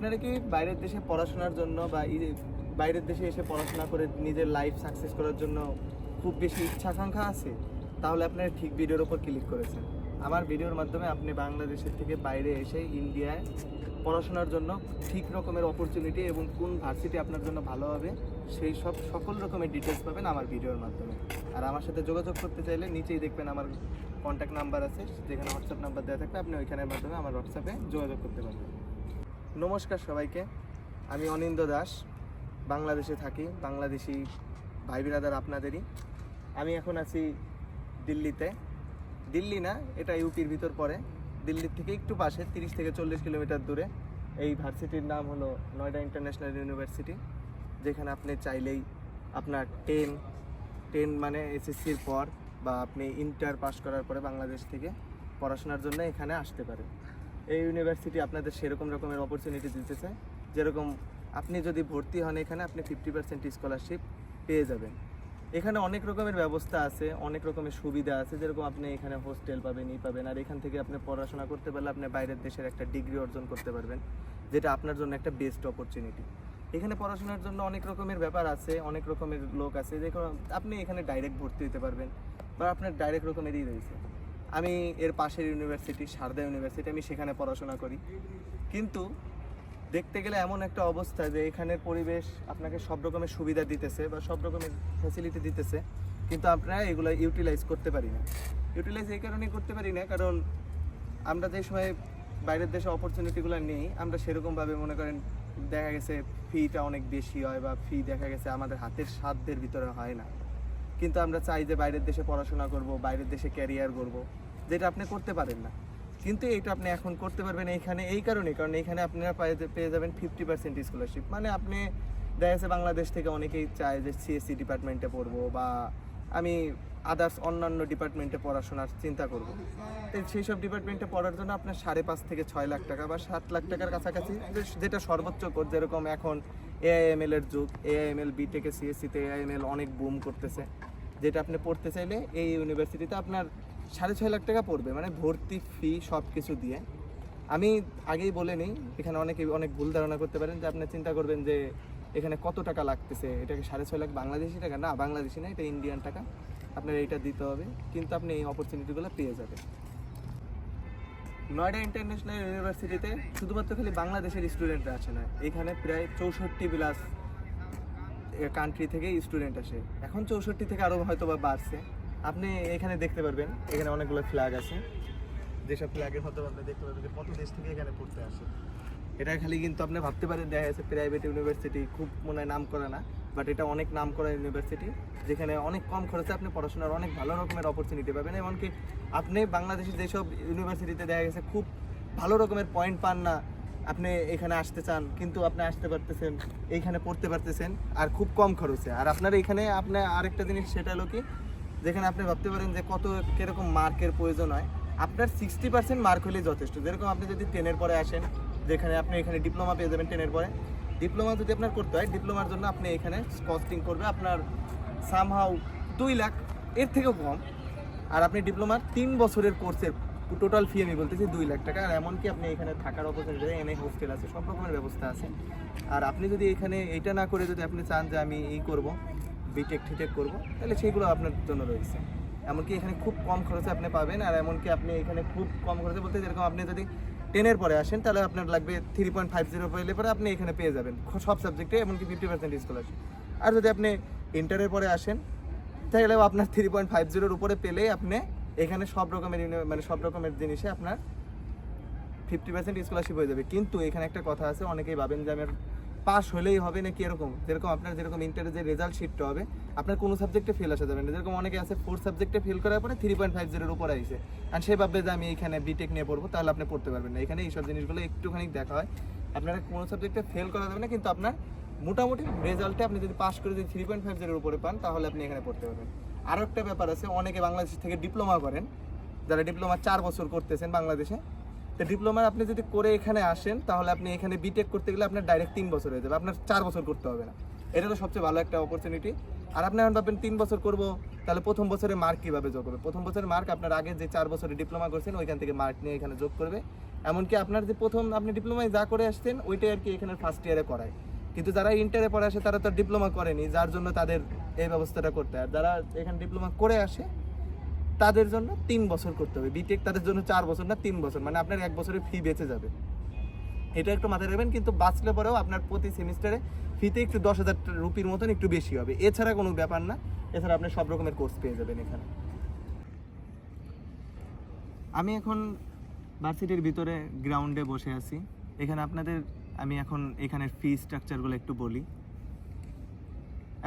আপনারা কি বাইরের দেশে পড়াশোনার জন্য বা বাইরের দেশে এসে পড়াশোনা করে নিজের লাইফ সাকসেস করার জন্য খুব বেশি ইচ্ছা আকাঙ্ক্ষা আছে? তাহলে আপনারা ঠিক ভিডিওর ওপর ক্লিক করেছেন। আমার ভিডিওর মাধ্যমে আপনি বাংলাদেশের থেকে বাইরে এসে ইন্ডিয়ায় পড়াশোনার জন্য ঠিক রকমের অপরচুনিটি এবং কোন ভার্সিটি আপনার জন্য ভালো হবে সেই সকল রকমের ডিটেলস পাবেন আমার ভিডিওর মাধ্যমে। আর আমার সাথে যোগাযোগ করতে চাইলে নিচেই দেখবেন আমার কন্ট্যাক্ট নাম্বার আছে, যেখানে হোয়াটসঅ্যাপ নাম্বার দেওয়া থাকবে, আপনি ওইখানের মাধ্যমে আমার হোয়াটসঅ্যাপে যোগাযোগ করতে পারবেন। নমস্কার সবাইকে, আমি অনিন্দ্য দাস, বাংলাদেশে থাকি, বাংলাদেশি ভাই বিরাদার আপনাদেরই। আমি এখন আছি দিল্লিতে। দিল্লি না, এটা ইউপির ভিতর পড়ে। দিল্লির থেকে একটু পাশে 30 থেকে 40 কিলোমিটার দূরে এই ভার্সিটির নাম হলো নয়ডা ইন্টারন্যাশনাল ইউনিভার্সিটি, যেখানে আপনি চাইলেই আপনার টেন মানে এসএসসির পর বা আপনি ইন্টার পাস করার পরে বাংলাদেশ থেকে পড়াশোনার জন্য এখানে আসতে পারেন। এই ইউনিভার্সিটি আপনাদের সেরকম রকমের অপরচুনিটি দিতেছে, যেরকম আপনি যদি ভর্তি হন এখানে আপনি 50% স্কলারশিপ পেয়ে যাবেন। এখানে অনেক রকমের ব্যবস্থা আছে, অনেক রকমের সুবিধা আছে, যেরকম আপনি এখানে হোস্টেল পাবেন, পাবেন। আর এখান থেকে আপনি পড়াশোনা করতে পারলে আপনি বাইরের দেশের একটা ডিগ্রি অর্জন করতে পারবেন, যেটা আপনার জন্য একটা বেস্ট অপরচুনিটি। এখানে পড়াশোনার জন্য অনেক রকমের ব্যাপার আছে, অনেক রকমের লোক আছে, যেখানে আপনি এখানে ডাইরেক্ট ভর্তি হতে পারবেন বা আপনার ডাইরেক্ট রকমেরই রয়েছে। আমি এর পাশের ইউনিভার্সিটি সারদা ইউনিভার্সিটি, আমি সেখানে পড়াশোনা করি। কিন্তু দেখতে গেলে এমন একটা অবস্থা যে এখানের পরিবেশ আপনাকে সব রকমের সুবিধা দিতেছে বা সব রকমের ফ্যাসিলিটি দিতেছে, কিন্তু আমরা এগুলো ইউটিলাইজ করতে পারি না। ইউটিলাইজ এই কারণেই করতে পারি না, কারণ আমরা যে সময় বাইরের দেশে অপরচুনিটিগুলো নেই, আমরা সেরকমভাবে মনে করেন দেখা গেছে ফিটা অনেক বেশি হয় বা ফি দেখা গেছে আমাদের হাতের সাধ্যের ভিতরে হয় না। কিন্তু আমরা চাই যে বাইরের দেশে পড়াশোনা করব, বাইরের দেশে ক্যারিয়ার করব, যেটা আপনি করতে পারেন না। কিন্তু এইটা আপনি এখন করতে পারবেন এইখানে, এই কারণে কারণ এইখানে আপনারা পেয়ে যাবেন 50% স্কলারশিপ। মানে আপনি দেখা যাচ্ছে বাংলাদেশ থেকে অনেকেই চায় যে সিএসসি ডিপার্টমেন্টে পড়বো বা আমি আদার্স অন্যান্য ডিপার্টমেন্টে পড়াশোনার চিন্তা করব। তো সেই সব ডিপার্টমেন্টে পড়ার জন্য আপনার 5.5 থেকে 6 লাখ টাকা বা 7 লাখ টাকার কাছাকাছি, যেটা সর্বোচ্চ কোর্স। যেরকম এখন এআইএমএল এর যুগ, এআইএমএল বিটেকে সিএসসিতে এআইএমএল অনেক বুম করতেছে, যেটা আপনি পড়তে চাইলে এই ইউনিভার্সিটিতে আপনার 6.5 লাখ টাকা পড়বে, মানে ভর্তি ফি সব কিছু দিয়ে। আমি আগেই বলে নিই, এখানে অনেক ভুল ধারণা করতে পারেন যে আপনি চিন্তা করবেন যে এখানে কত টাকা লাগতেছে, এটাকে 6.5 লাখ বাংলাদেশি টাকা? না, বাংলাদেশি না, এটা ইন্ডিয়ান টাকা। আপনার এইটা দিতে হবে, কিন্তু আপনি এই অপরচুনিটিগুলো পেয়ে যাবেন। নয়ডা ইন্টারন্যাশনাল ইউনিভার্সিটিতে শুধুমাত্র খালি বাংলাদেশের স্টুডেন্টরা আসে না, এখানে প্রায় 64+ কান্ট্রি থেকে স্টুডেন্ট আসে। এখন 64 থেকে আরও হয়তো বা বাড়ছে। আপনি এখানে দেখতে পারবেন, এখানে অনেকগুলো ফ্ল্যাগ আছে, যেসব ফ্ল্যাগের মধ্যে আপনি দেখতে পারবেন যে কত দেশ থেকে এখানে পড়তে আসে। এটা খালি কিন্তু আপনি ভাবতে পারেন দেখা যাচ্ছে প্রাইভেট ইউনিভার্সিটি, খুব মনে হয় নাম করা না, বাট এটা অনেক নাম করা ইউনিভার্সিটি, যেখানে অনেক কম খরচে আপনি পড়াশোনার অনেক ভালো রকমের অপরচুনিটি পাবেন। এমনকি আপনি বাংলাদেশের যেসব ইউনিভার্সিটিতে দেখা গেছে খুব ভালো রকমের পয়েন্ট পান না, আপনি এখানে আসতে চান কিন্তু আপনি আসতে পারতেছেন, এইখানে পড়তে পারতেছেন আর খুব কম খরচে। আর আপনার এখানে আপনার আরেকটা জিনিস, সেটা হলো কি, যেখানে আপনি ভাবতে পারেন যে কত কীরকম মার্কের প্রয়োজন হয়, আপনার 60% মার্ক হলেই যথেষ্ট। যেরকম আপনি যদি 10-এর পরে আসেন, যেখানে আপনি এখানে ডিপ্লোমা পেয়ে যাবেন 10-এর পরে। ডিপ্লোমা যদি আপনার করতে হয়, ডিপ্লোমার জন্য আপনি এখানে কস্টিং করবে আপনার সামহাউ 2 লাখ, এর থেকেও কম। আর আপনি ডিপ্লোমার 3 বছরের কোর্সের টোটাল ফি আমি বলতেছি 2 লাখ টাকা। আর এমনকি আপনি এখানে থাকার অপরচুনিটি, এনআই হোস্টেল আছে, সব রকমের ব্যবস্থা আছে। আর আপনি যদি এখানে এইটা না করে যদি আপনি চান যে আমি এই করবো, বিটেক ঠিটেক করবো, তাহলে সেইগুলো আপনার জন্য রয়েছে। এমনকি এখানে খুব কম খরচে আপনি পাবেন। আর এমনকি আপনি এখানে খুব কম খরচে বলতে, যেরকম আপনি যদি 10-এর পরে আসেন, তাহলে আপনার লাগবে 3.50 পেলে পরে আপনি এখানে পেয়ে যাবেন সব সাবজেক্টে, এমনকি 50% স্কলারশিপ। আর যদি আপনি ইন্টারের পরে আসেন, তাহলেও আপনার 3.50-এর উপরে পেলেই আপনি এখানে সব রকমের জিনিসে আপনার 50% স্কলারশিপ হয়ে যাবে। কিন্তু এখানে একটা কথা আছে, অনেকেই ভাবেন যে আমার পাস হলেই হবে নাকি এরকম। আপনার যেরকম ইন্টারের যে রেজাল্ট শিটটা হবে, আপনার কোনো সাবজেক্টে ফেল আসা যাবে না। যেরকম অনেকে আছে 4 সাবজেক্টে ফেল করার পরে 3.50-এর উপরে আসে, আর সে ভাববে যে আমি এখানে বিটেক নিয়ে পড়বো, তাহলে আপনি পড়তে পারবেন না। এখানে এইসব জিনিসগুলো একটুখানি দেখা হয়, আপনারা কোনো সাবজেক্টে ফেল করা যাবে না, কিন্তু আপনার মোটামুটি রেজাল্টে আপনি যদি পাস করে যদি 3.50-এর উপরে পান, তাহলে আপনি এখানে পড়তে পারবেন। আরও একটা ব্যাপার আছে, অনেকে বাংলাদেশ থেকে ডিপ্লোমা করেন, যারা ডিপ্লোমা 4 বছর করতেছেন বাংলাদেশে। তো ডিপ্লোমা আপনি যদি করে এখানে আসেন, তাহলে আপনি এখানে বিটেক করতে গেলে আপনার ডাইরেক্ট 3 বছর হয়ে যাবে, আপনার 4 বছর করতে হবে না। এটা তো সবচেয়ে ভালো একটা অপরচুনিটি। আর আপনি এখন ভাববেন 3 বছর করবো, তাহলে প্রথম বছরে মার্ক কীভাবে যোগ করবে? প্রথম বছরের মার্ক আপনার আগে যে 4 বছরে ডিপ্লোমা করছেন ওইখান থেকে মার্ক নিয়ে এখানে যোগ করবে, এমনকি আপনার যে প্রথম আপনি ডিপ্লোমায় যা করে আসছেন ওইটাই আর কি এখানে ফার্স্ট ইয়ারে করায়, কিন্তু যারা ইন্টারে পড়ে আসে তারা তো ডিপ্লোমা করেনি, যার জন্য তাদের এই ব্যবস্থাটা করতে হয়। আর যারা এখানে ডিপ্লোমা করে আসে তাদের জন্য 3 বছর করতে হবে, বিটেক তাদের জন্য 4 বছর না 3 বছর, মানে আপনার 1 বছরের ফি বেঁচে যাবে। এটা একটু মাথায় রাখবেন, কিন্তু বাঁচলে পরেও আপনার প্রতি সেমিস্টারে ফিতে একটু 10,000 রুপির মতন একটু বেশি হবে, এছাড়া কোনো ব্যাপার না। এছাড়া আপনি সব রকমের কোর্স পেয়ে যাবেন এখানে। আমি এখন ভার্সিটির ভিতরে গ্রাউন্ডে বসে আছি। এখানে আপনাদের আমি এখন এখানের ফি স্ট্রাকচারগুলো একটু বলি।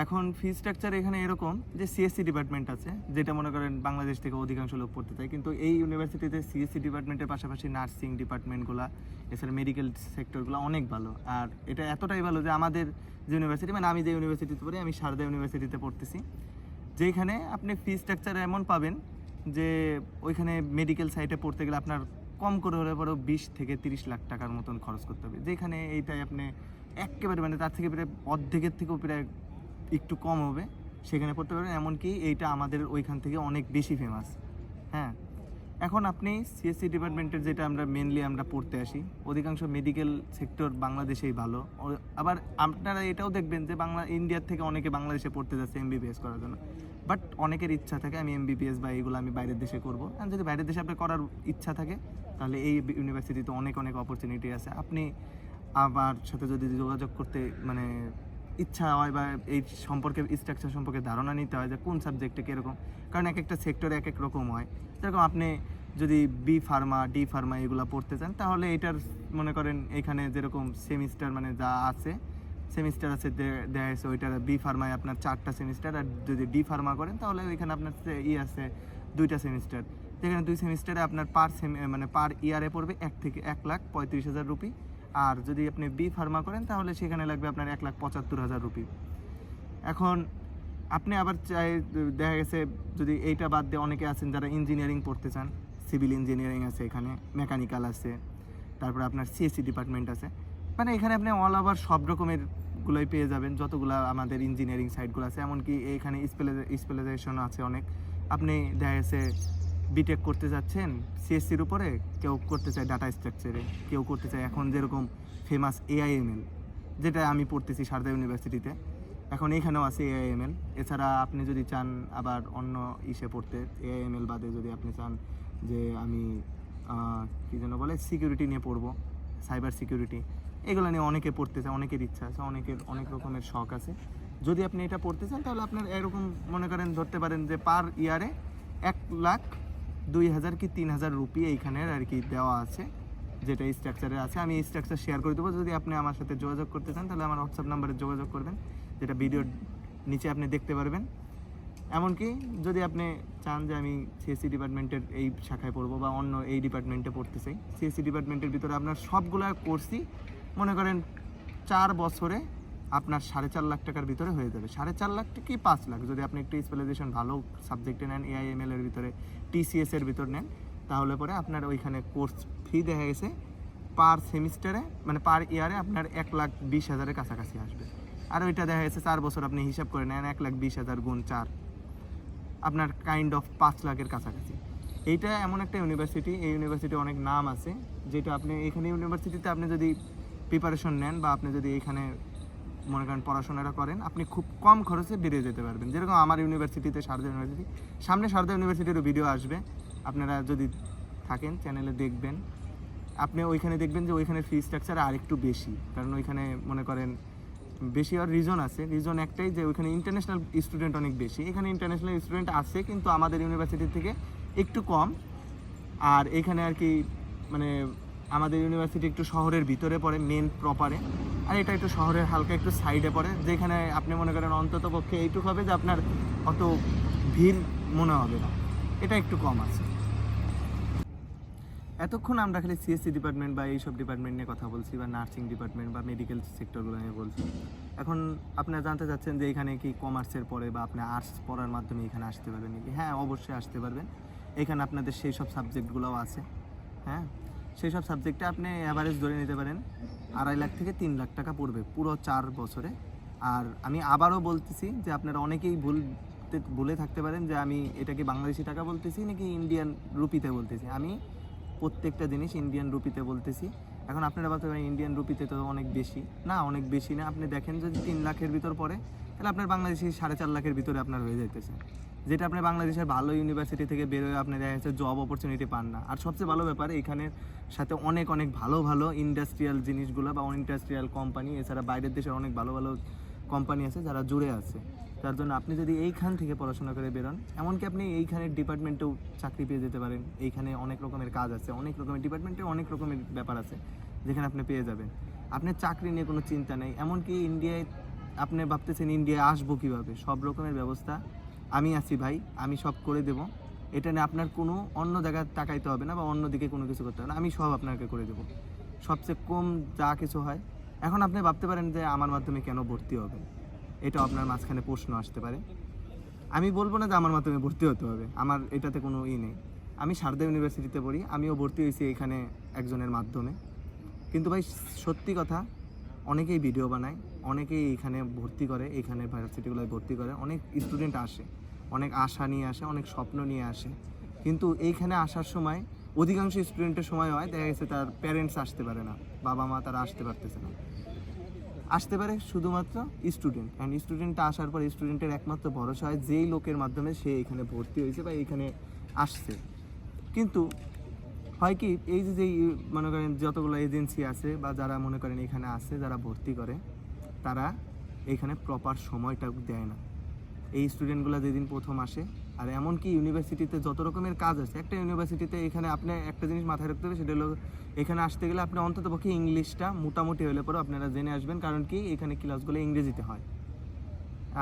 এখন ফি স্ট্রাকচার এখানে এরকম যে সিএসসি ডিপার্টমেন্ট আছে, যেটা মনে করেন বাংলাদেশ থেকে অধিকাংশ লোক পড়তে চায়, কিন্তু এই ইউনিভার্সিটিতে সিএসসি ডিপার্টমেন্টের পাশাপাশি নার্সিং ডিপার্টমেন্টগুলো, এছাড়া মেডিকেল সেক্টরগুলো অনেক ভালো। আর এটা এতটাই ভালো যে আমাদের যে ইউনিভার্সিটি, মানে আমি যে ইউনিভার্সিটিতে পড়ি, আমি সারদা ইউনিভার্সিটিতে পড়তেছি, যেখানে আপনি ফি স্ট্রাকচার এমন পাবেন যে ওইখানে মেডিকেল সাইটে পড়তে গেলে আপনার কম করে হলে পরেও 20 থেকে 30 লাখ টাকার মতন খরচ করতে হবে, যেখানে এইটাই আপনি একেবারে মানে তার থেকে প্রায় অর্ধেকের থেকেও প্রায় একটু কম হবে, সেখানে পড়তে পারবেন। এমনকি এইটা আমাদের ওইখান থেকে অনেক বেশি ফেমাস। হ্যাঁ, এখন আপনি সিএসসি ডিপার্টমেন্টের যেটা আমরা মেনলি আমরা পড়তে আসি, অধিকাংশ মেডিকেল সেক্টর বাংলাদেশেই ভালো। আবার আপনারা এটাও দেখবেন যে ইন্ডিয়ার থেকে অনেকে বাংলাদেশে পড়তে যাচ্ছে এমবিবিএস করার জন্য, বাট অনেকের ইচ্ছা থাকে আমি এমবিবিএস বা এইগুলো আমি বাইরের দেশে করবো। আর যদি বাইরের দেশে আপনার করার ইচ্ছা থাকে তাহলে এই ইউনিভার্সিটিতে অনেক অনেক অপরচুনিটি আছে। আপনি আমার সাথে যদি যোগাযোগ করতে মানে ইচ্ছা হয় বা এই সম্পর্কে স্ট্রাকচার সম্পর্কে ধারণা নিতে হয় যে কোন সাবজেক্টে কীরকম, কারণ এক একটা সেক্টরে এক এক রকম হয়। যেরকম আপনি যদি বি ফার্মা, ডি ফার্মা এগুলো পড়তে চান তাহলে এটার মনে করেন এখানে যেরকম সেমিস্টার মানে যা আছে সেমিস্টার আছে দেয়া আছে, ওইটার বি ফার্মায় আপনার 4টা সেমিস্টার, আর যদি ডি ফার্মা করেন তাহলে ওইখানে আপনার আছে 2টা সেমিস্টার, যেখানে 2 সেমিস্টারে আপনার পার ইয়ারে পড়বে 1,35,000 রুপি। আর যদি আপনি বি ফার্মা করেন তাহলে সেখানে লাগবে আপনার 1,75,000 রুপি। এখন আপনি আবার দেখা গেছে যদি এইটা বাদ দিয়ে অনেকে আছেন যারা ইঞ্জিনিয়ারিং পড়তে চান, সিভিল ইঞ্জিনিয়ারিং আছে, এখানে মেকানিক্যাল আছে, তারপরে আপনার সিএসসি ডিপার্টমেন্ট আছে, মানে এখানে আপনি অল ওভার সব রকমের গুলোই পেয়ে যাবেন, যতগুলো আমাদের ইঞ্জিনিয়ারিং সাইটগুলো আছে। এমনকি এখানে স্পেশালাইজেশন আছে অনেক। আপনি দেখা গেছে বিটেক করতে যাচ্ছেন সিএসসির উপরে, কেউ করতে চায় ডাটা স্ট্রাকচারে, কেউ করতে চায় এখন যেরকম ফেমাস এআইএমএল, যেটা আমি পড়তেছি সারদা ইউনিভার্সিটিতে, এখন এখানেও আছে এআইএমএল। এছাড়া আপনি যদি চান আবার অন্য ইসে পড়তে, এআইএমএল বাদে যদি আপনি চান যে আমি কী যেন বলে সিকিউরিটি নিয়ে পড়বো, সাইবার সিকিউরিটি, এগুলো নিয়ে অনেকে পড়তে চায়, অনেকের ইচ্ছা আছে, অনেকের অনেক রকমের শখ আছে। যদি আপনি এটা পড়তে চান তাহলে আপনার এরকম মনে করেন ধরতে পারেন যে পার ইয়ারে 1,02,000 কি 3,000 রুপি এইখানের আর কি দেওয়া আছে, যেটা এই স্ট্রাকচারে আছে। আমি এই স্ট্রাকচার শেয়ার করে দেবো, যদি আপনি আমার সাথে যোগাযোগ করতে চান তাহলে আমার হোয়াটসঅ্যাপ নাম্বারে যোগাযোগ করবেন, যেটা ভিডিওর নিচে আপনি দেখতে পারবেন। এমনকি যদি আপনি চান যে আমি সিএসসি ডিপার্টমেন্টের এই শাখায় পড়বো বা অন্য এই ডিপার্টমেন্টে পড়তে চাই, সিএসসি ডিপার্টমেন্টের ভিতরে আপনার সবগুলো কোর্সই মনে করেন 4 বছরে আপনার 4.5 লাখ টাকার ভিতরে হয়ে যাবে। 4.5 লাখ কি 5 লাখ যদি আপনি একটু স্পেশালাইজেশন ভালো সাবজেক্টে নেন, এআইএমএল এর ভিতরে, টিসিএস এর ভিতর নেন, তাহলে পরে আপনার ওইখানে কোর্স ফি দেখা গেছে পার সেমিস্টারে মানে পার ইয়ারে আপনার 1,20,000-এর কাছাকাছি আসবে। আর ওইটা দেখা গেছে 4 বছর আপনি হিসাব করে নেন, 1,20,000 গুণ 4 আপনার কাইন্ড অফ 5 লাখের কাছাকাছি। এইটা এমন একটা ইউনিভার্সিটি, এই ইউনিভার্সিটি অনেক নাম আছে, যেটা আপনি এখানে ইউনিভার্সিটিতে আপনি যদি প্রিপারেশন নেন বা আপনি যদি এখানে মনে করেন পড়াশোনাটা করেন, আপনি খুব কম খরচে বেরিয়ে যেতে পারবেন। যেরকম আমার ইউনিভার্সিটিতে সারদা ইউনিভার্সিটি, সামনে সারদা ইউনিভার্সিটিরও ভিডিও আসবে, আপনারা যদি থাকেন চ্যানেলে দেখবেন, আপনি ওইখানে দেখবেন যে ওইখানে ফি স্ট্রাকচার আর একটু বেশি, কারণ ওইখানে মনে করেন বেশি আর রিজন আছে। রিজন একটাই যে ওইখানে ইন্টারন্যাশনাল স্টুডেন্ট অনেক বেশি, এখানে ইন্টারন্যাশনাল স্টুডেন্ট আছে কিন্তু আমাদের ইউনিভার্সিটি থেকে একটু কম। আর এখানে আর কি মানে আমাদের ইউনিভার্সিটি একটু শহরের ভিতরে পড়ে, মেন প্রপারে, আর এটা একটু শহরের হালকা একটু সাইডে পড়ে, যেখানে আপনি মনে করেন অন্তত পক্ষে এইটুকু হবে যে আপনার অত ভিড় মনে হবে না, এটা একটু কম আছে। এতক্ষণ আমরা খালি সিএসসি ডিপার্টমেন্ট বা এইসব ডিপার্টমেন্ট নিয়ে কথা বলছি, বা নার্সিং ডিপার্টমেন্ট বা মেডিকেল সেক্টরগুলো নিয়ে বলছি। এখন আপনারা জানতে চাচ্ছেন যে এখানে কি কমার্সের পরে বা আপনি আর্টস পড়ার মাধ্যমে এখানে আসতে পারবেন নাকি? হ্যাঁ, অবশ্যই আসতে পারবেন। এখানে আপনাদের সেই সব সাবজেক্টগুলোও আছে। হ্যাঁ, সেই সব সাবজেক্টে আপনি অ্যাভারেজ ধরে নিতে পারেন 2.5 লাখ থেকে 3 লাখ টাকা পড়বে পুরো 4 বছরে। আর আমি আবারও বলতেছি যে আপনারা অনেকেই বলে থাকতে পারেন যে আমি এটা কি বাংলাদেশি টাকা বলতেছি নাকি ইন্ডিয়ান রুপিতে বলতেছি। আমি প্রত্যেকটা জিনিস ইন্ডিয়ান রুপিতে বলতেছি। এখন আপনারা বলতে পারেন ইন্ডিয়ান রুপিতে তো অনেক বেশি না, অনেক বেশি না। আপনি দেখেন যদি 3 লাখের ভিতর পড়ে তাহলে আপনার বাংলাদেশি 4.5 লাখের ভিতরে আপনার হয়ে যাইতেছে, যেটা আপনি বাংলাদেশের ভালো ইউনিভার্সিটি থেকে বেরোয় আপনি দেখা যাচ্ছে জব অপরচুনিটি পান না। আর সবচেয়ে ভালো ব্যাপার এখানের সাথে অনেক অনেক ভালো ভালো ইন্ডাস্ট্রিয়াল জিনিসগুলো বা ইন্ডাস্ট্রিয়াল কোম্পানি, এছাড়া বাইরের দেশের অনেক ভালো ভালো কোম্পানি আছে যারা জুড়ে আছে। তার জন্য আপনি যদি এইখান থেকে পড়াশোনা করে বেরোন, এমনকি আপনি এইখানের ডিপার্টমেন্টেও চাকরি পেয়ে যেতে পারেন। এইখানে অনেক রকমের কাজ আছে, অনেক রকমের ডিপার্টমেন্টে অনেক রকমের ব্যাপার আছে যেখানে আপনি পেয়ে যাবেন। আপনার চাকরি নিয়ে কোনো চিন্তা নেই। এমনকি ইন্ডিয়ায় আপনি ভাবতেছেন ইন্ডিয়ায় আসবো কীভাবে, সব রকমের ব্যবস্থা আমি আছি ভাই, আমি সব করে দেবো। এটা নিয়ে আপনার কোনো অন্য জায়গায় তাকাইতে হবে না বা অন্য দিকে কোনো কিছু করতে হবে না, আমি সব আপনাকে করে দেবো। সবচেয়ে কম যা কিছু হয়। এখন আপনি ভাবতে পারেন যে আমার মাধ্যমে কেন ভর্তি হবেন, এটা আপনার মাঝখানে প্রশ্ন আসতে পারে। আমি বলবো না যে আমার মাধ্যমে ভর্তি হতে হবে, আমার এটাতে কোনো নেই। আমি সারদা ইউনিভার্সিটিতে পড়ি, আমিও ভর্তি হয়েছি এখানে একজনের মাধ্যমে। কিন্তু ভাই সত্যি কথা, অনেকেই ভিডিও বানায়, অনেকেই এখানে ভর্তি করে, এখানে ভার্সিটিগুলোয় ভর্তি করে, অনেক স্টুডেন্ট আসে, অনেক আশা নিয়ে আসে, অনেক স্বপ্ন নিয়ে আসে। কিন্তু এইখানে আসার সময় অধিকাংশ স্টুডেন্টের সময় হয় দেখা গেছে তার প্যারেন্টস আসতে পারে না, বাবা মা তারা আসতে পারতেছে না। আসতে পারে শুধুমাত্র স্টুডেন্ট, অ্যান্ড স্টুডেন্টটা আসার পর স্টুডেন্টের একমাত্র ভরসা হয় যেই লোকের মাধ্যমে সে এখানে ভর্তি হয়েছে বা এইখানে আসছে। কিন্তু হয় কি, এই যে মনে করেন যতগুলো এজেন্সি আছে বা যারা মনে করেন এখানে আছে, যারা ভর্তি করে, তারা এখানে প্রপার সময়টা দেয় না। এই স্টুডেন্টগুলো যেদিন প্রথম আসে, আর এমনকি ইউনিভার্সিটিতে যত রকমের কাজ আছে, একটা ইউনিভার্সিটিতে এখানে আপনি একটা জিনিস মাথায় রাখতে হবে, সেটা হলো এখানে আসতে গেলে আপনি অন্ততপক্ষে ইংলিশটা মোটামুটি হলে পরেও আপনারা জেনে আসবেন, কারণ কি এখানে ক্লাসগুলো ইংরেজিতে হয়।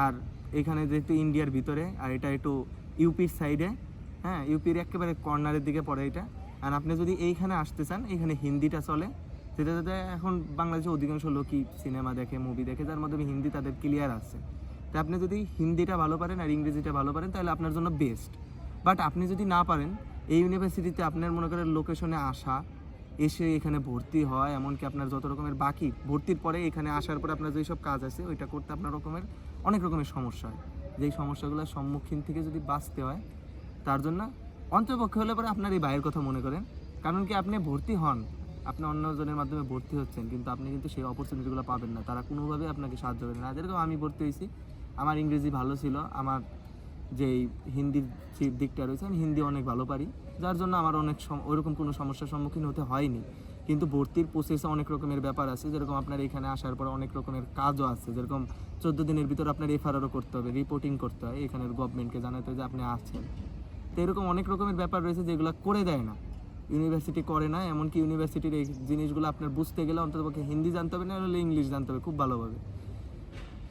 আর এখানে যেহেতু ইন্ডিয়ার ভিতরে, আর এটা একটু ইউপির সাইডে, হ্যাঁ ইউপির একেবারে কর্নারের দিকে পড়ে এটা। আর আপনি যদি এইখানে আসতে চান, এখানে হিন্দিটা চলে, যেটা এখন বাংলাদেশে অধিকাংশ লোকই সিনেমা দেখে, মুভি দেখে, যার মাধ্যমে হিন্দি তাদের ক্লিয়ার আছে। তো আপনি যদি হিন্দিটা ভালো পারেন আর ইংরেজিটা ভালো পারেন তাহলে আপনার জন্য বেস্ট। বাট আপনি যদি না পারেন, এই ইউনিভার্সিটিতে আপনার মনে করেন লোকেশনে আসা, এসে এখানে ভর্তি হয়, এমনকি আপনার যত রকমের বাকি ভর্তির পরে এখানে আসার পরে আপনার যেসব কাজ আছে ওইটা করতে আপনার অনেক রকমের সমস্যা হয়। যেই সমস্যাগুলোর সম্মুখীন থেকে যদি বাঁচতে হয়, তার জন্য অন্তপক্ষে হলে পরে আপনার এই ভাইয়ের কথা মনে করেন। কারণ কি আপনি ভর্তি হন, আপনি অন্যজনের মাধ্যমে ভর্তি হচ্ছেন, কিন্তু আপনি কিন্তু সেই অপরচুনিটিগুলো পাবেন না, তারা কোনোভাবে আপনাকে সাহায্য করেন না। যেরকম আমি ভর্তি হয়েছি, আমার ইংরেজি ভালো ছিল, আমার যেই হিন্দির দিকটা রয়েছে আমি হিন্দি অনেক ভালো পারি, যার জন্য আমার ওইরকম কোনো সমস্যার সম্মুখীন হতে হয়নি। কিন্তু ভর্তির প্রসেসে অনেক রকমের ব্যাপার আছে, যেরকম আপনার এখানে আসার পর অনেক রকমের কাজও আছে, যেরকম 14 দিনের ভিতর আপনার এফআরআরও করতে হবে, রিপোর্টিং করতে হয়, এখানের গভর্নমেন্টকে জানাতে হবে যে আপনি আসছেন। তো এরকম অনেক রকমের ব্যাপার রয়েছে যেগুলো করে দেয় না, ইউনিভার্সিটি করে না। এমনকি ইউনিভার্সিটির এই জিনিসগুলো আপনার বুঝতে গেলে অন্ততপক্ষে হিন্দি জানতে হবে, না হলে ইংলিশ জানতে হবে খুব ভালোভাবে,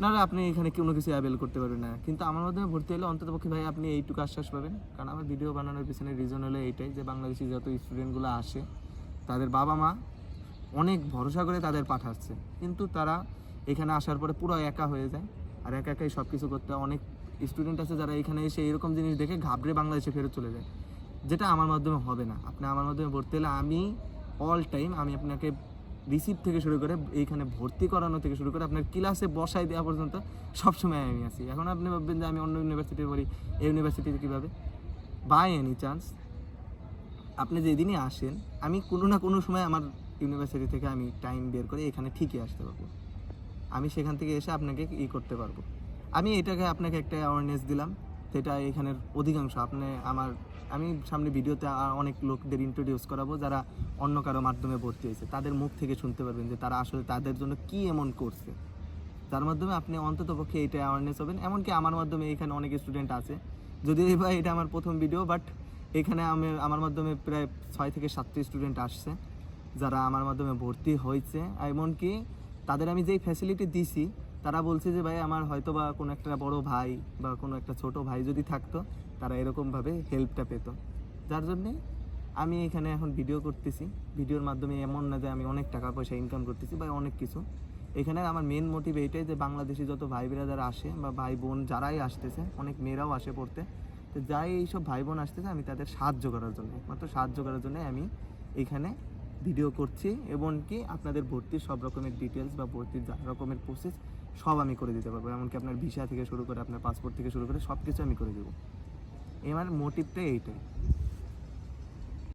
নাহলে আপনি এখানে কোনো কিছু অ্যাভেল করতে পারবেন না। কিন্তু আমার মাধ্যমে ভর্তি হলে অন্ততপক্ষে ভাই আপনি এইটুকু আশ্বাস পাবেন। কারণ আমার ভিডিও বানানোর পিছনে রিজন হলো এইটাই, যে বাংলাদেশি যত স্টুডেন্টগুলো আসে তাদের বাবা মা অনেক ভরসা করে তাদের পাঠাচ্ছে, কিন্তু তারা এখানে আসার পরে পুরো একা হয়ে যায়, আর একাই সব কিছু করতে হয়। অনেক স্টুডেন্ট আছে যারা এখানে এসে এরকম জিনিস দেখে ঘাবড়ে বাংলাদেশে ফেরত চলে যায়, যেটা আমার মাধ্যমে হবে না। আপনি আমার মাধ্যমে ভর্তি হলে আমি অল টাইম আমি আপনাকে রিসিভ থেকে শুরু করে এইখানে ভর্তি করানো থেকে শুরু করে আপনার ক্লাসে বসাই দেওয়া পর্যন্ত সবসময় আমি আছি। এখন আপনি ভাববেন যে আমি অন্য ইউনিভার্সিটিতে পড়ি, এই ইউনিভার্সিটিতে কীভাবে, বাই এনি চান্স আপনি যেদিনই আসেন, আমি কোনো না কোনো সময় আমার ইউনিভার্সিটি থেকে আমি টাইম বের করে এখানে ঠিকই আসতে পারবো। আমি সেখান থেকে এসে আপনাকে করতে পারবো। আমি এটাকে আপনাকে একটা অ্যাওয়ারনেস দিলাম, সেটা এখানের অধিকাংশ আমি সামনে ভিডিওতে অনেক লোকদের ইন্ট্রোডিউস করাবো যারা অন্য কারো মাধ্যমে ভর্তি হয়েছে, তাদের মুখ থেকে শুনতে পারবেন যে তারা আসলে তাদের জন্য কী এমন করছে, যার মাধ্যমে আপনি অন্ততপক্ষে এটা অ্যাওয়ারনেস হবেন। এমনকি আমার মাধ্যমে এখানে অনেক স্টুডেন্ট আছে, যদিও ভাই এটা আমার প্রথম ভিডিও, বাট এখানে আমার মাধ্যমে প্রায় 6 থেকে 7টি স্টুডেন্ট আসছে যারা আমার মাধ্যমে ভর্তি হয়েছে। এমনকি তাদের আমি যেই ফ্যাসিলিটি দিছি, তারা বলছে যে ভাই আমার হয়তো বা কোনো একটা বড় ভাই বা কোনো একটা ছোট ভাই যদি থাকতো, তারা এরকমভাবে হেল্পটা পেত। যার জন্যে আমি এখানে এখন ভিডিও করতেছি, ভিডিওর মাধ্যমে এমন না যে আমি অনেক টাকা পয়সা ইনকাম করতেছি বা অনেক কিছু। এখানে আমার মেন মোটিভ এইটাই যে বাংলাদেশি যত ভাই যারা আসে বা ভাই বোন যারাই আসতেছে, অনেক মেয়েরাও আসে পড়তে, তো যাই এইসব ভাই বোন আসতেছে আমি তাদের সাহায্য করার জন্য, একমাত্র সাহায্য করার জন্য আমি এখানে ভিডিও করছি। এবং কি আপনাদের ভর্তির সব রকমের ডিটেলস বা ভর্তির যা রকমের প্রসেস সব আমি করে দিতে পারবো, এমনকি আপনার ভিসা থেকে শুরু করে আপনার পাসপোর্ট থেকে শুরু করে সব কিছু আমি করে দেবো। এবার মোটিভটা এইটাই।